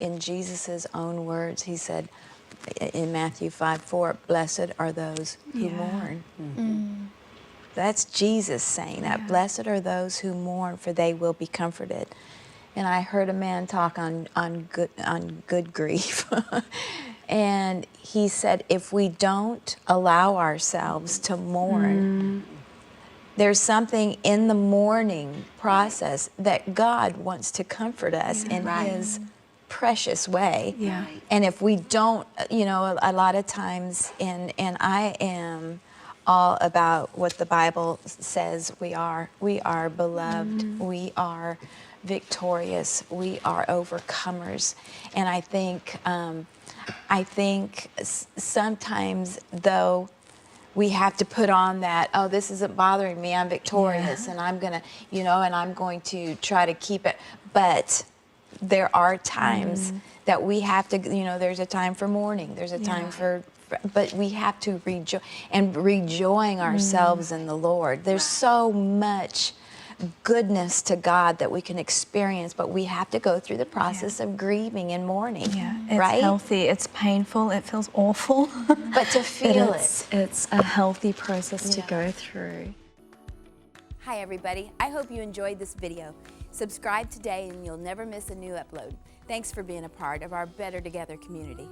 In Jesus' own words, he said in Matthew 5:4, blessed are those who mourn. That's Jesus saying that. Blessed are those who mourn, for they will be comforted. And I heard a man talk on good grief. And he said, if we don't allow ourselves to mourn, there's something in the mourning process that God wants to comfort us in His precious way. And if we don't, you know, a lot of times, and I am all about what the Bible says we are. We are beloved. We are victorious. We are overcomers. And I think sometimes, though, we have to put on that, oh, this isn't bothering me, I'm victorious, and I'm gonna, you know, and I'm going to try to keep it. But there are times that we have to, you know, there's a time for mourning, there's a time for, but we have to rejoin ourselves in the Lord. There's so much goodness to God that we can experience, but we have to go through the process of grieving and mourning. It's right? healthy. It's painful. It feels awful. But to feel it's a healthy process to go through. Hi everybody, I hope you enjoyed this video. Subscribe today and you'll never miss a new upload. Thanks for being a part of our Better Together community.